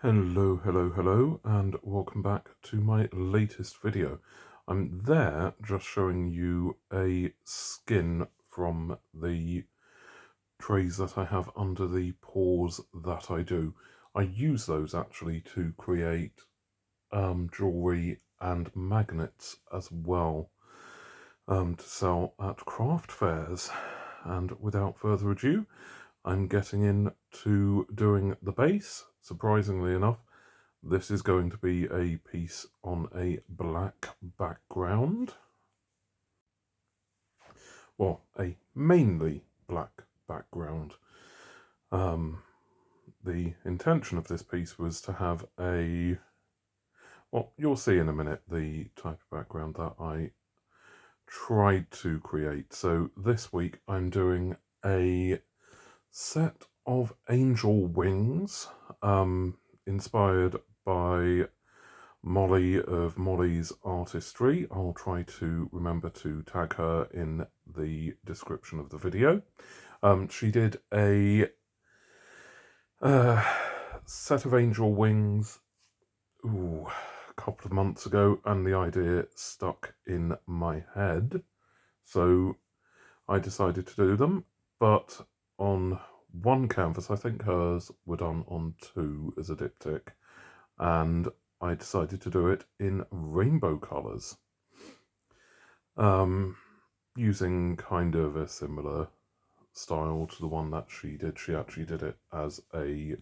Hello, and welcome back to my latest video. I'm there just showing you a skin from the trays that I have under the pours that I do. I use those actually to create jewellery and magnets as well to sell at craft fairs. And without further ado, I'm getting into doing the base. Surprisingly enough, this is going to be a piece on a black background. Well, a mainly black background. The intention of this piece was to have a... Well, you'll see in a minute the type of background that I tried to create. So this week I'm doing a set of angel wings, inspired by Molly of Molly's Artistry. I'll try to remember to tag her in the description of the video. She did a set of angel wings a couple of months ago, and the idea stuck in my head, so I decided to do them, but on one canvas. I think hers were done on two as a diptych, and I decided to do it in rainbow colours, using kind of a similar style to the one that she did. She actually did it as a,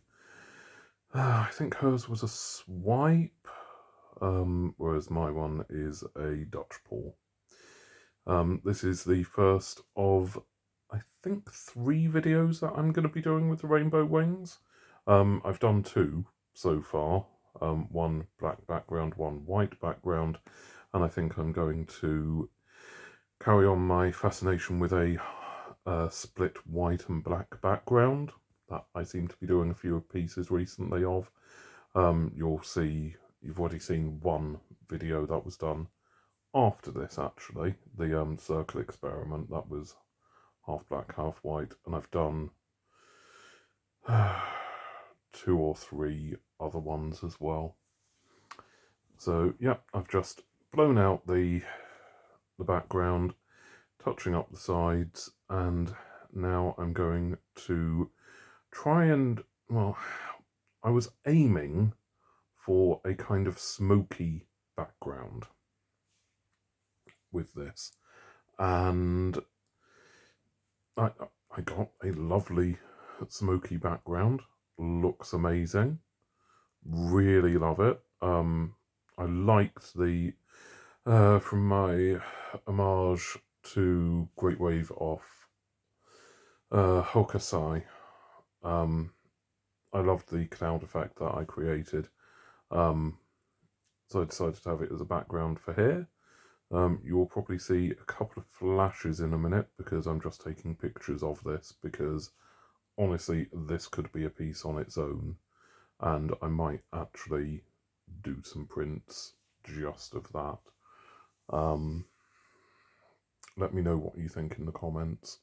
I think hers was a swipe, whereas my one is a Dutch paw. This is the first of, I think, 3 videos that I'm going to be doing with the rainbow wings. I've done 2 so far, one black background, one white background, and I think I'm going to carry on my fascination with a split white and black background that I seem to be doing a few pieces recently of. You'll see, you've already seen one video that was done after this, actually, the circle experiment. That was half black, half white, and I've done 2 or 3 other ones as well. So yeah, I've just blown out the background, touching up the sides, and now I'm going to try and, well, I was aiming for a kind of smoky background with this, and I got a lovely smoky background. Looks amazing. Really love it. I liked the from my homage to Great Wave off Hokusai. I loved the cloud effect that I created, so I decided to have it as a background for here. You will probably see a couple of flashes in a minute because I'm just taking pictures of this, because honestly this could be a piece on its own, and I might actually do some prints just of that. Let me know what you think in the comments.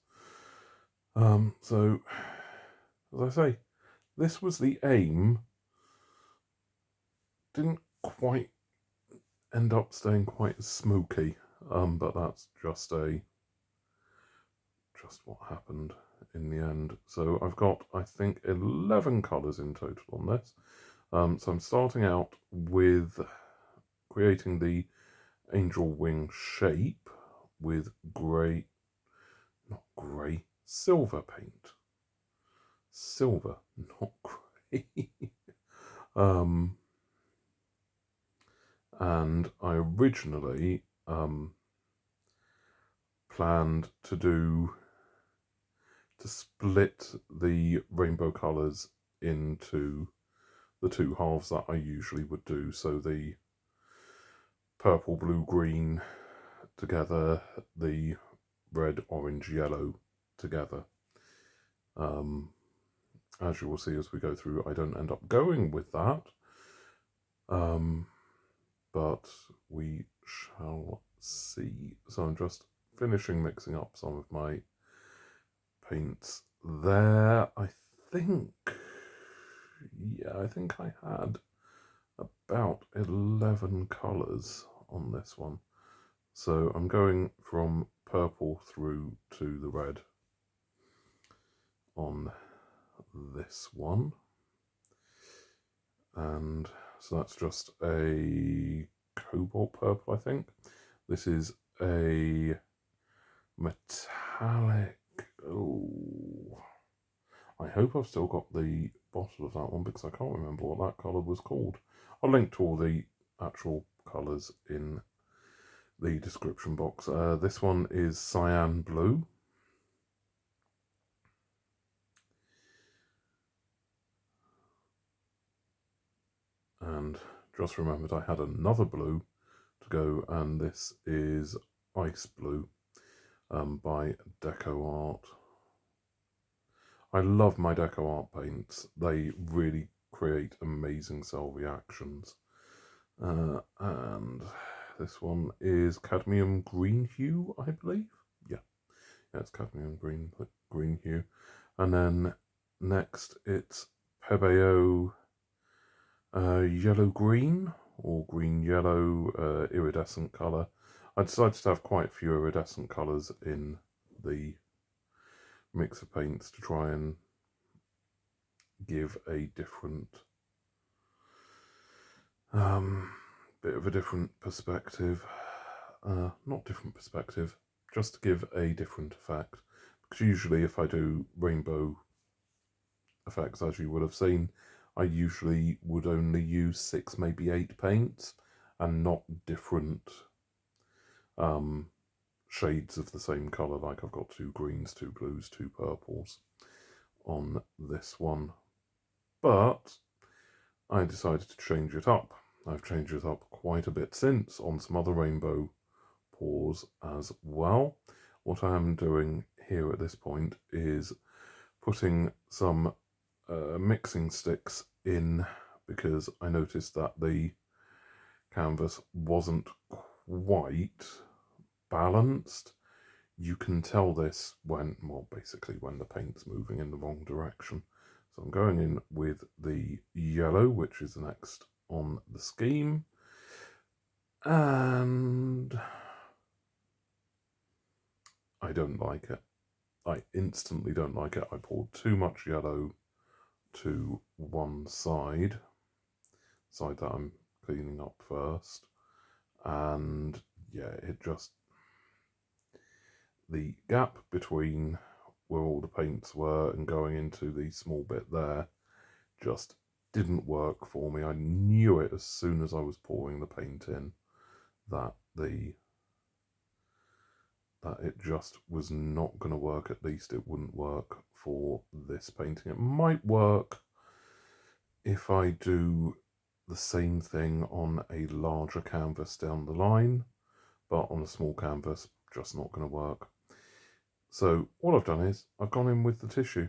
So, as I say, this was the aim. Didn't quite end up staying quite as smoky, but that's just what happened in the end. So I've got, I think, 11 colours in total on this. So I'm starting out with creating the angel wing shape with silver paint. Silver, not grey. And I originally planned to split the rainbow colours into the 2 halves that I usually would do. So the purple, blue, green together, the red, orange, yellow together. As you will see as we go through, I don't end up going with that, but we shall see. So I'm just finishing mixing up some of my paints there. I think yeah, I think I had about 11 colours on this one. So I'm going from purple through to the red on this one. And so that's just a cobalt purple, I think. This is a metallic. Oh, I hope I've still got the bottle of that one because I can't remember what that colour was called. I'll link to all the actual colours in the description box. This one is Cyan Blue. And just remembered I had another blue to go, and this is Ice Blue by Deco Art. I love my Deco Art paints. They really create amazing cell reactions. And this one is Cadmium Green Hue, I believe. Yeah, it's Cadmium Green Hue. And then next it's Pebeo Yellow Green or Green Yellow iridescent colour. I decided to have quite a few iridescent colours in the mix of paints to try and give a different bit of a different perspective. Not different perspective, just to give a different effect. Because usually if I do rainbow effects, as you would have seen, I usually would only use 6, maybe 8 paints and not different shades of the same colour, like I've got 2 greens, 2 blues, 2 purples on this one. But I decided to change it up. I've changed it up quite a bit since on some other rainbow pours as well. What I am doing here at this point is putting some mixing sticks in, because I noticed that the canvas wasn't quite balanced. You can tell this when, well, basically when the paint's moving in the wrong direction. So I'm going in with the yellow, which is next on the scheme, and I don't like it. I instantly don't like it. I poured too much yellow to one side that I'm cleaning up first, and yeah, it just, the gap between where all the paints were and going into the small bit there just didn't work for me. I knew it as soon as I was pouring the paint in that it just was not going to work. At least it wouldn't work for this painting. It might work if I do the same thing on a larger canvas down the line, but on a small canvas, just not going to work. So all I've done is I've gone in with the tissue,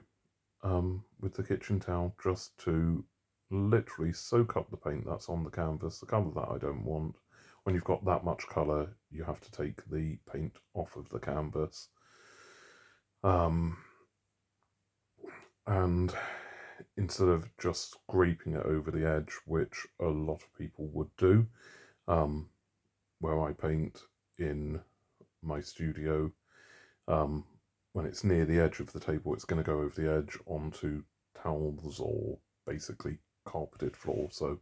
with the kitchen towel, just to literally soak up the paint that's on the canvas, the colour that I don't want. When you've got that much colour, you have to take the paint off of the canvas. And instead of just scraping it over the edge, which a lot of people would do, where I paint in my studio, when it's near the edge of the table, it's going to go over the edge onto towels or basically carpeted floor. So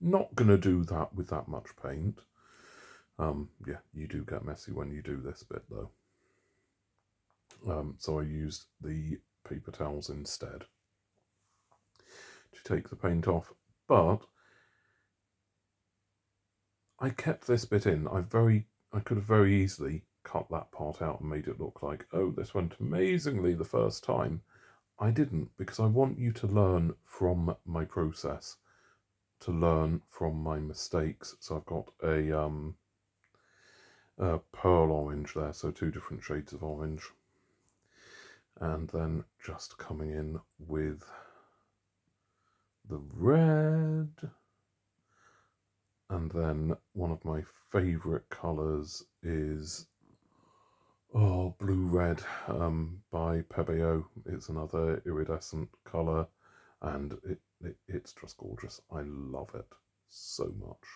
not going to do that with that much paint. Yeah, you do get messy when you do this bit though. So I used the paper towels instead to take the paint off, but I kept this bit in. I could have very easily cut that part out and made it look like, oh, this went amazingly the first time. I didn't, because I want you to learn from my process, to learn from my mistakes. So I've got a pearl orange there, so 2 different shades of orange, and then just coming in with the red, and then one of my favourite colours is Blue Red by Pebeo. It's another iridescent colour, and It's just gorgeous. I love it so much.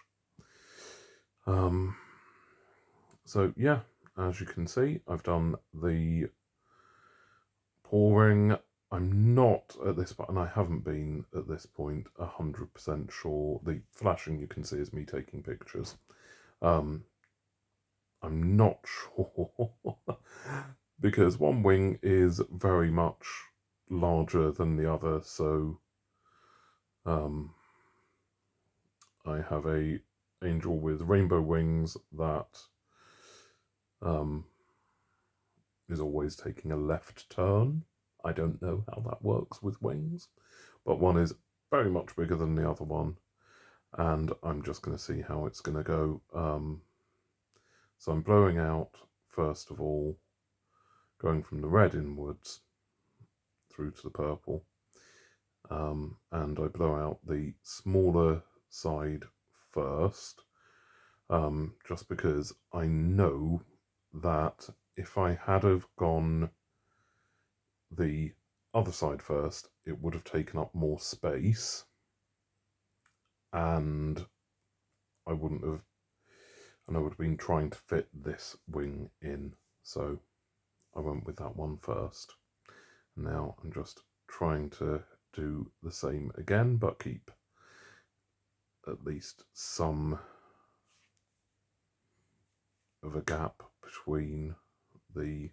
So yeah, as you can see, I've done the pouring. I'm not at this point, and I haven't been at this point 100% sure. The flashing you can see is me taking pictures. I'm not sure because one wing is very much larger than the other, so I have a angel with rainbow wings that is always taking a left turn. I don't know how that works with wings, but one is very much bigger than the other one, and I'm just going to see how it's going to go. So I'm blowing out, first of all, going from the red inwards through to the purple, and I blow out the smaller side first, just because I know that if I had have gone the other side first, it would have taken up more space, and I wouldn't have, and I would have been trying to fit this wing in, so I went with that one first. Now I'm just trying to do the same again, but keep at least some of a gap between the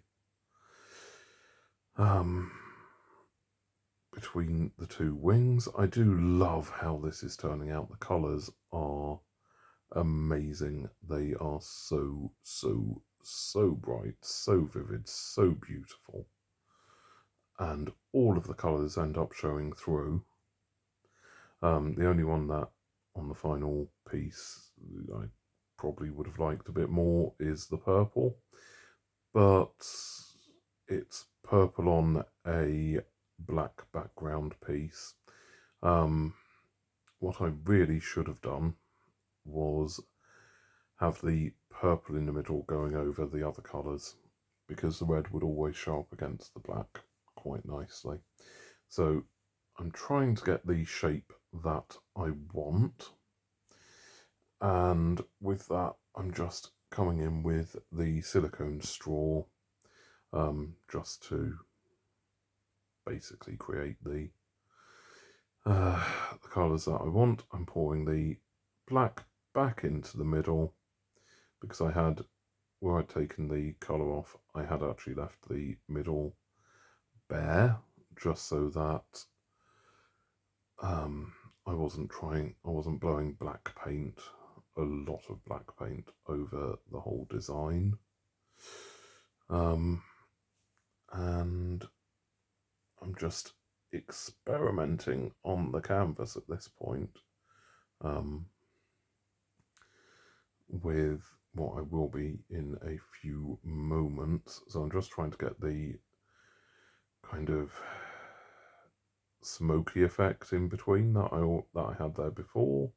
two wings. I do love how this is turning out. The colours are amazing. They are so bright, so vivid, so beautiful, and all of the colours end up showing through. The only one that on the final piece I probably would have liked a bit more is the purple, but it's purple on a black background piece. What I really should have done was have the purple in the middle going over the other colours, because the red would always show up against the black quite nicely. So I'm trying to get the shape that I want, and with that I'm just coming in with the silicone straw, just to basically create the colours that I want. I'm pouring the black back into the middle, because I had, where I'd taken the colour off, I had actually left the middle bare, just so that I wasn't blowing black paint, a lot of black paint, over the whole design. And I'm just experimenting on the canvas at this point, with what I will be in a few moments. So I'm just trying to get the kind of smoky effect in between that I had there before,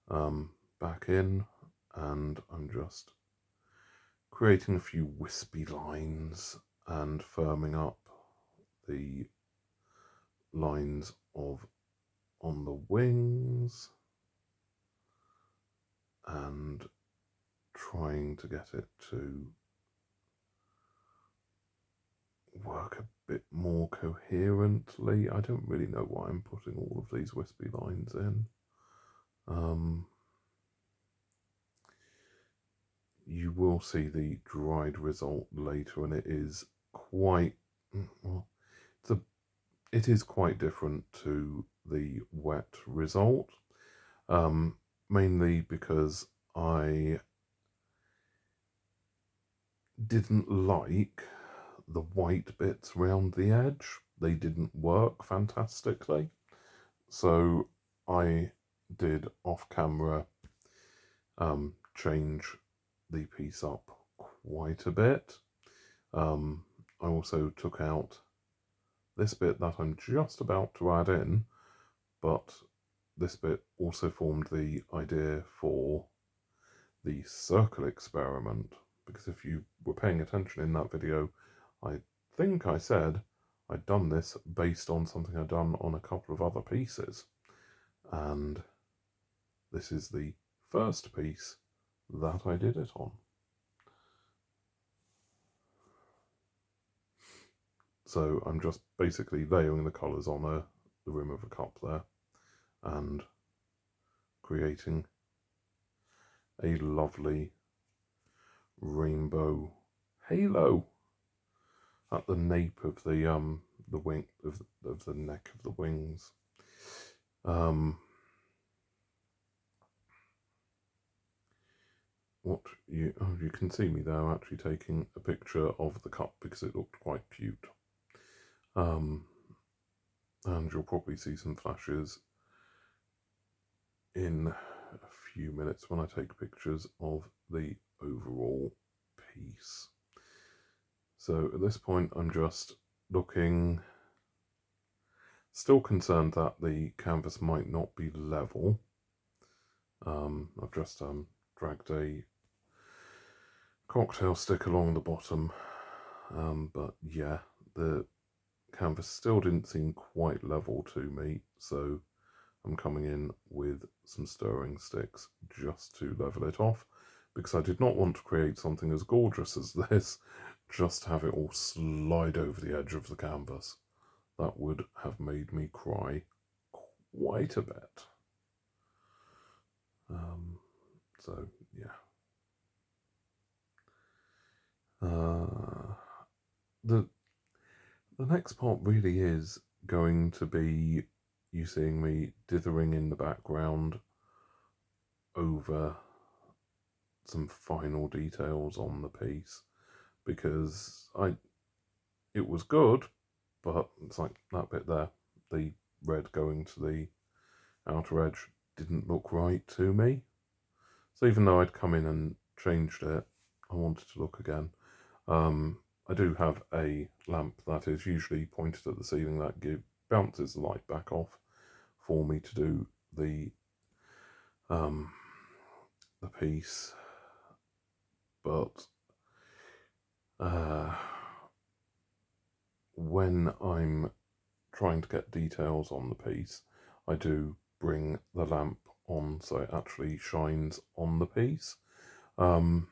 back in, and I'm just creating a few wispy lines and firming up the lines on the wings, and trying to get it to work a bit more coherently. I don't really know why I'm putting all of these wispy lines in. You will see the dried result later, and it is quite, well, it is quite different to the wet result, mainly because I didn't like the white bits round the edge. They didn't work fantastically, so I did off camera change the piece up quite a bit. I also took out this bit that I'm just about to add in, but this bit also formed the idea for the circle experiment, because if you were paying attention in that video, I think I said I'd done this based on something I'd done on a couple of other pieces, and this is the first piece that I did it on. So I'm just basically layering the colours on the rim of a cup there and creating a lovely rainbow halo at the nape of the wing of the neck of the wings. You can see me there actually taking a picture of the cup because it looked quite cute. And you'll probably see some flashes in a few minutes when I take pictures of the overall piece. So at this point I'm just looking, still concerned that the canvas might not be level. I've just dragged a cocktail stick along the bottom, but yeah, the canvas still didn't seem quite level to me, so I'm coming in with some stirring sticks just to level it off, because I did not want to create something as gorgeous as this, just have it all slide over the edge of the canvas. That would have made me cry quite a bit. So yeah. The next part really is going to be you seeing me dithering in the background over some final details on the piece, because it was good, but it's like that bit there, the red going to the outer edge, didn't look right to me. So even though I'd come in and changed it, I wanted to look again. I do have a lamp that is usually pointed at the ceiling that bounces the light back off for me to do the piece, but when I'm trying to get details on the piece, I do bring the lamp on so it actually shines on the piece, and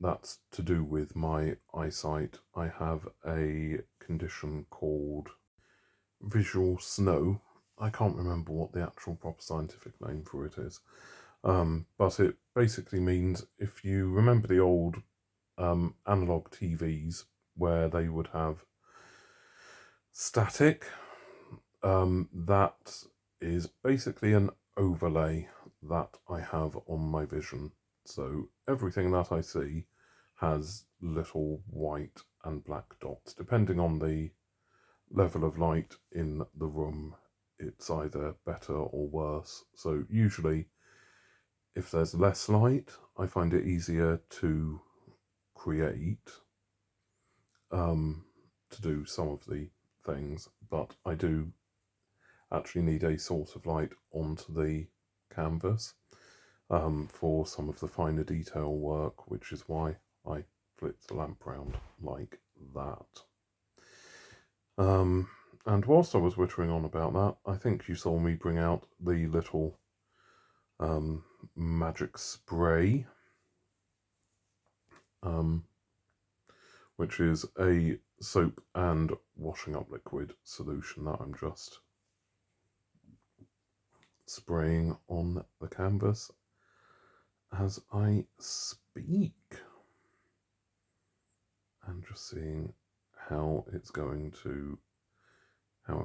that's to do with my eyesight. I have a condition called visual snow. I can't remember what the actual proper scientific name for it is, but it basically means, if you remember the old analog TVs where they would have static, that is basically an overlay that I have on my vision. So everything that I see has little white and black dots. Depending on the level of light in the room, it's either better or worse. So usually if there's less light, I find it easier to create, to do some of the things, but I do actually need a source of light onto the canvas for some of the finer detail work, which is why I flipped the lamp round like that. And whilst I was wittering on about that, I think you saw me bring out the little magic spray, which is a soap and washing up liquid solution that I'm just spraying on the canvas as I speak, and just seeing how it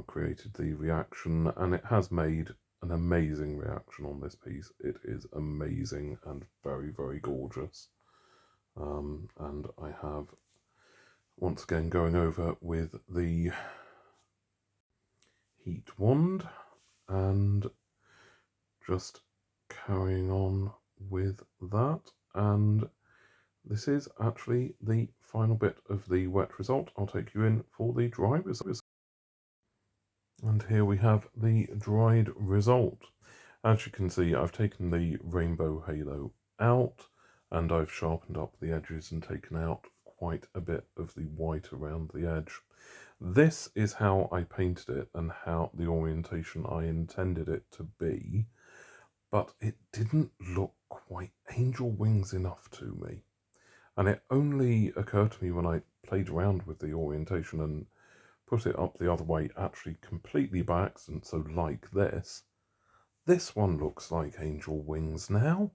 created the reaction, and it has made an amazing reaction on this piece. It is amazing and very, very gorgeous. And I have, once again, going over with the heat wand and just carrying on with that. And this is actually the final bit of the wet result. I'll take you in for the dry result. And here we have the dried result. As you can see, I've taken the rainbow halo out and I've sharpened up the edges and taken out quite a bit of the white around the edge. This is how I painted it and how the orientation I intended it to be, but it didn't look quite angel wings enough to me. And it only occurred to me when I played around with the orientation and put it up the other way, actually completely by accident, so like this. This one looks like angel wings now,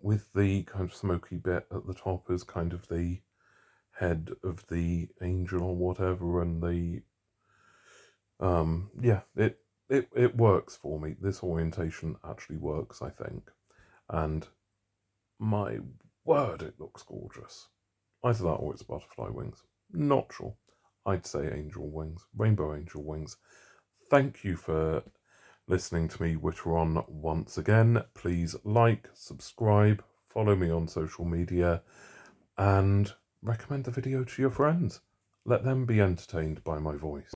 with the kind of smoky bit at the top as kind of the head of the angel or whatever, and the yeah, it works for me. This orientation actually works, I think, and my word, it looks gorgeous. Either that or it's butterfly wings. Not sure. I'd say angel wings, rainbow angel wings. Thank you for listening to me witter on once again. Please like, subscribe, follow me on social media, and recommend the video to your friends. Let them be entertained by my voice.